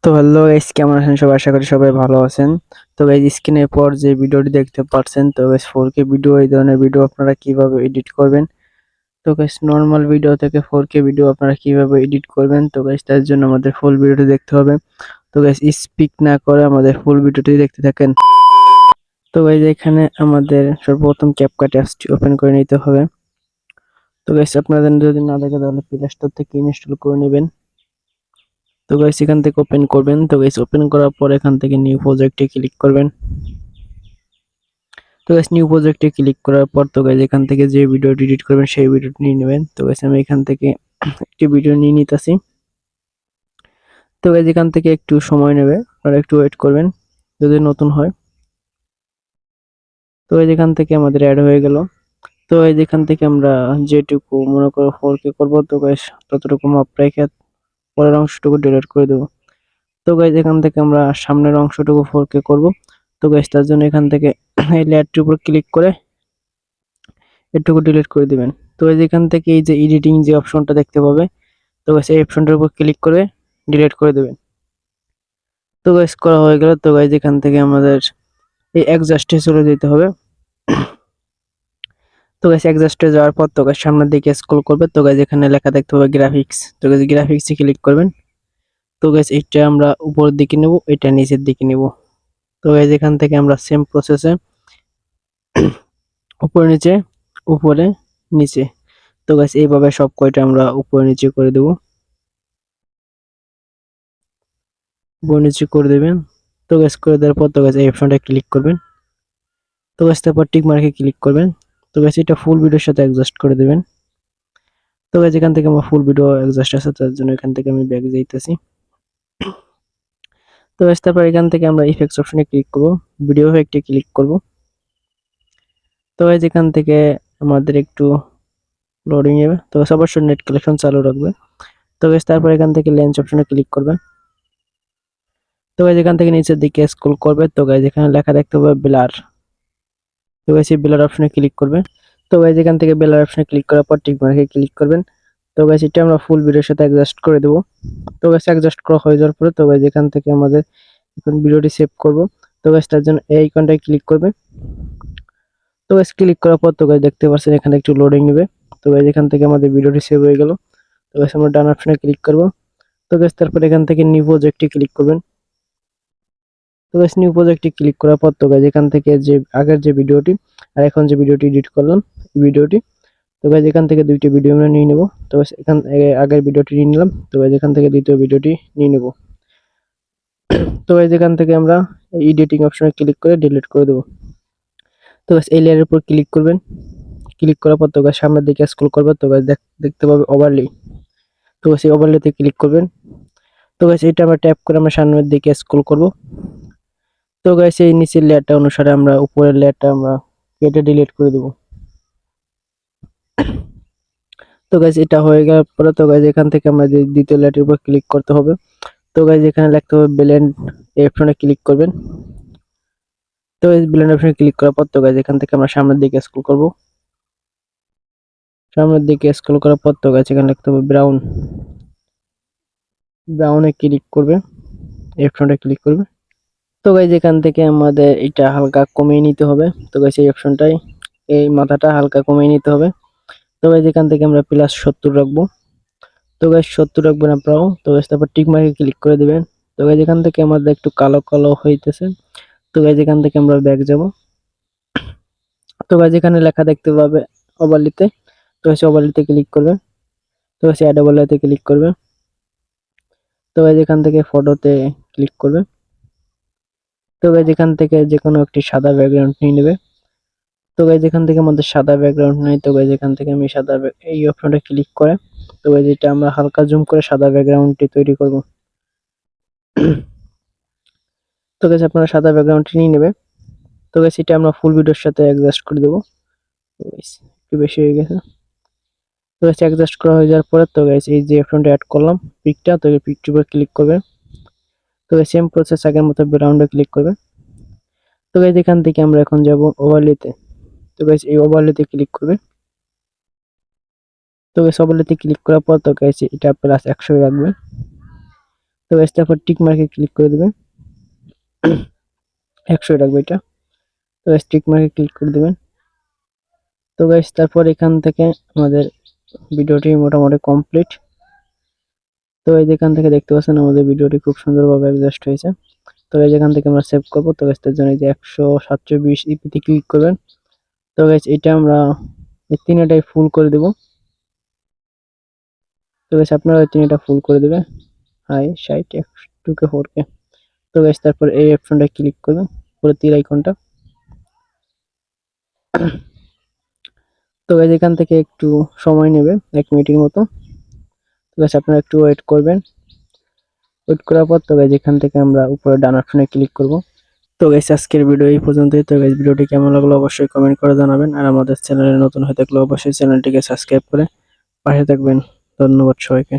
তো hello guys, কেমন আছেন সবাই? আশা করি সবাই ভালো আছেন। তো গাইস, স্ক্রিনের পর যে ভিডিওটি দেখতে পাচ্ছেন, তো গাইস 4K ভিডিও, এই ধরনের ভিডিও আপনারা কিভাবে এডিট করবেন। তো গাইস, নরমাল ভিডিও থেকে 4K ভিডিও আপনারা কিভাবে এডিট করবেন, তো গাইস তার জন্য আমাদের ফুল ভিডিওটি দেখতে হবে। তো গাইস, স্পিক না করে আমাদের ফুল ভিডিওটি দেখতে থাকেন। তো গাইস, এখানে আমাদের সর্বপ্রথম ক্যাপকাট অ্যাপসটি ওপেন করে নিতে হবে। তো গাইস, আপনাদের যদি না থাকে তাহলে প্লে স্টোর থেকে ইনস্টল করে নেবেন। তো গাইস, এখান থেকে ওপেন করবেন। তো গাইস, ওপেন করার পর এখান থেকে নিউ প্রজেক্টে ক্লিক করবেন। তো গাইস, নিউ প্রজেক্টে ক্লিক করার পর তো গাইস এখান থেকে যে ভিডিওটি এডিট করবেন সেই ভিডিওটি নিয়ে নেবেন। তো গাইস, আমি এখান থেকে একটি ভিডিও নিয়ে নিতেছি। তো গাইস, এখান থেকে একটু সময় নেবে, আর একটু ওয়েট করবেন যদি নতুন হয়। তো গাইস, এখান থেকে আমাদের অ্যাড হয়ে গেল। তো গাইস, এখান থেকে আমরা যেটুকু মনে করো 4K করবো, তো গাইস ততটুকু মাপ রেখে পরের অংশটুকু ডিলিট করে দেবো। তো গাইস, এখান থেকে আমরা সামনের অংশটুকু 4K করব। তো গাইস, তার জন্য এখান থেকে এই লেয়ারটির উপর ক্লিক করে এটুকু ডিলিট করে দিবেন। তো গাইস, এখান থেকে এই যে এডিটিং যে অপশনটা দেখতে পাবে, তো গাইস এই অপশনটার উপর ক্লিক করে ডিলিট করে দিবেন। তো গাইস, করা হয়ে গেল। তো গাইস, এখান থেকে আমাদের এই অ্যাডজাস্টে চলে যেতে হবে। তো গাইস, অ্যাডজাস্টে যাওয়ার পর তো গাইস সামনের দিকে স্ক্রল করবে। তো গাইস, এখানে লেখা দেখতে পাবে গ্রাফিক্স। তো গাইস, গ্রাফিক্সে ক্লিক করবেন। তো গাইস, এটা আমরা উপরের দিকে নেব, এটা নিচের দিকে নেব। তো গাইস, এখান থেকে আমরা সেম প্রসেসে উপরে নিচে, উপরে নিচে, তো গাইস এইভাবে সব কয়টা আমরা উপরে নিচে করে দেব। উপরে নিচে করে দেবেন। তো গাইস, করে দেওয়ার পর তো গাইস এই অপশনটা ক্লিক করবেন। তো গাইস, তারপর টিক মার্কে ক্লিক করবেন। তো গাইস, এটা ফুল ভিডিওর সাথে অ্যাডজাস্ট করে দেবেন। তো গাইস, এখান থেকে আমার ফুল ভিডিও অ্যাডজাস্ট আছে, তার জন্য এখান থেকে আমি ব্যাক যাইতেছি। তো গাইস, তারপর এখান থেকে আমরা ইফেক্টস অপশনে ক্লিক করব, ভিডিও ইফেক্টে ক্লিক করব। তো গাইস, এখান থেকে আমাদের একটু লোডিং নেবে। তো গাইস, অবশ্যই নেট কালেকশন চালু রাখবে। তো গাইস, তারপর এখান থেকে লেন্স অপশনে ক্লিক করবে। তো গাইস, এখান থেকে নিচের দিকে স্ক্রল করবে। তো গাইস, এখানে লেখা দেখতে পাবে ব্লার। তো গাইস, এই ব্লার অপশনে ক্লিক করবে। তো গাইস, এখান থেকে ব্লার অপশনে ক্লিক করার পর টিক মার্কে ক্লিক করবেন। তো গাইস, এটা আমরা ফুল ভিডিওর সাথে অ্যাডজাস্ট করে দেব। তো গাইস, অ্যাডজাস্ট করা হয়ে যাওয়ার পরে তো গাইস, এখান থেকে আমাদের এখন ভিডিওটি সেভ করব। তো গাইস, তার জন্য এই আইকনটায় ক্লিক করবে। তো গাইস, ক্লিক করার পর তো গাইস দেখতে পাচ্ছেন এখানে একটু লোডিং নেবে। তো গাইস, এখান থেকে আমাদের ভিডিওটি সেভ হয়ে গেল। তো গাইস, আমরা ডান অপশনে ক্লিক করব। তো গাইস, তারপর এখান থেকে নিউ প্রজেক্টে ক্লিক করবেন। তো গাইস, নিউ প্রজেক্টে ক্লিক করার পর তো গাইস, এখান থেকে যে আগের যে ভিডিওটি আর এখন যে ভিডিওটি এডিট করলাম এই ভিডিওটি, তো গাইস এখান থেকে দুইটি ভিডিও আমরা নিয়ে নেব। তো গাইস, এখান আগের ভিডিওটি নিয়ে নিলাম। তো গাইস, এখান থেকে দ্বিতীয় ভিডিওটি নিয়ে নেব। তো গাইস, এখান থেকে আমরা এডিটিং অপশনে ক্লিক করে ডিলিট করে দেব। তো গাইস, এই লেয়ারের উপর ক্লিক করবেন। ক্লিক করার পর তো গাইস সামনের দিকে স্ক্রল করবে। তো গাইস, দেখতে পাবে ওভারলে। তো গাইস, এই ওভারলেতে ক্লিক করবেন। তো গাইস, এটা আমরা ট্যাপ করে আমরা সামনের দিকে স্ক্রল করব। তো গাইস, এই নিচের লেয়ারটা অনুসারে আমরা উপরের লেয়ারটা আমরা কেটে ডিলিট করে দেব। তো গাইস, এটা হয়ে যাওয়ার পরে তো গাইস, এখান থেকে আমরা যে দ্বিতীয় লেয়ারটির উপর ক্লিক করতে হবে। তো গাইস, এখানে লিখতে হবে ব্লেন্ড, এই অপশনে ক্লিক করবেন। তো এই ব্লেন্ড অপশনে ক্লিক করার পর তো গাইস, এখান থেকে আমরা সামনের দিকে স্ক্রল করব। সামনের দিকে স্ক্রল করার পর তো গাইস, এখানে লিখতে হবে ব্রাউন, ব্রাউনে ক্লিক করবে, এই অপশনটা ক্লিক করবে। তো গাইস, এখান থেকে আমাদের এটা হালকা কমিয়ে নিতে হবে। তো গাইস, এই অপশনটাই, এই মাথাটা হালকা কমিয়ে নিতে হবে। তো গাইস, এখান থেকে আমরা +70 রাখবো। তো গাইস, 70 রাখবেন আপনারাও। তো গাইস, তারপর টিক মার্কে ক্লিক করে দিবেন। তো গাইস, এখান থেকে আমাদের একটু কালো কালো হইতেছে। তো গাইস, এখান থেকে আমরা ব্যাক যাব। তো গাইস, এখানে লেখা দেখতে পাবে ওভারলিতে। তো গাইস, ওভারলিতে ক্লিক করবে। তো গাইস, অ্যাড ওভারলেতে ক্লিক করবে। তো গাইস, এখান থেকে ফটোতে ক্লিক করবে। তো গাইস, এখান থেকে যে কোনো একটি সাদা ব্যাকগ্রাউন্ড নিয়ে নেবে। তো গাইস, এখান থেকে আমাদের সাদা ব্যাকগ্রাউন্ড নেই। তো গাইস, এখান থেকে আমি সাদা এই অপশনটা ক্লিক করে তো গাইস, এটা আমরা হালকা জুম করে সাদা ব্যাকগ্রাউন্ডটি তৈরি করব। তো গাইস, আপনারা সাদা ব্যাকগ্রাউন্ডটি নিয়ে নেবে। তো গাইস, এটা আমরা ফুল ভিডিওর সাথে অ্যাডজাস্ট করে দেব। তো গাইস, একটু বেশি হয়ে গেছে। তো গাইস, অ্যাডজাস্ট করা হয়ে যাওয়ার পরে তো গাইস, এই যে অপশনটা অ্যাড করলাম পিকটা, তো এই পিকটির উপর ক্লিক করবে। তো গাইস, সেম প্রসেস আগের মতো ব্যাকগ্রাউন্ডে ক্লিক করবে। তো গাইস, এখান থেকে আমরা এখন যাব ওভারলেতে। তো গাইস, এই ওভারলেতে ক্লিক করবে। তো গাইস, ওভারলেতে ক্লিক করার পর তো গাইস, এটা +100 রাখবে। তো গাইস তারপর টিক মার্কে ক্লিক করে দিবেন, 100 রাখবে এটা। তো গাইস টিক মার্কে ক্লিক করে দিবেন। তো গাইস তারপর এখান থেকে আমাদের ভিডিওটি মোটামুটি কমপ্লিট। তো এই যেখান থেকে দেখতে পাচ্ছেন আমাদের ভিডিওটি খুব সুন্দরভাবে অ্যাডজাস্ট হয়েছে। তো এই যেখান থেকে আমরা সেভ করব। তো গাইস তার জন্য এই যে 127 ইপিতে ক্লিক করবেন। তো গাইস এটা আমরা এই তিনটাই ফুল করে দেব। তো গাইস আপনারা এই তিনটা ফুল করে দিবেন, হাই 60 2K 4K। তো গাইস তারপর এই অপশনটা ক্লিক করবেন, পুরো তীর আইকনটা। তো গাইস এখান থেকে একটু সময় নেবে 1 মিনিটের মতো। তো গাইস আপনারা একটু ওয়েট করবেন। ওয়েট করার পর তো গাইস এখান থেকে আমরা উপরে ডান অপশনে ক্লিক করব। তো গাইস আজকের ভিডিও এই পর্যন্তই। তো গাইস ভিডিওটি কেমন লাগলো অবশ্যই কমেন্ট করে জানাবেন, আর আমাদের চ্যানেলে নতুন হয়ে থাকলে অবশ্যই চ্যানেলটিকে সাবস্ক্রাইব করে পাশে থাকবেন। ধন্যবাদ সবাইকে।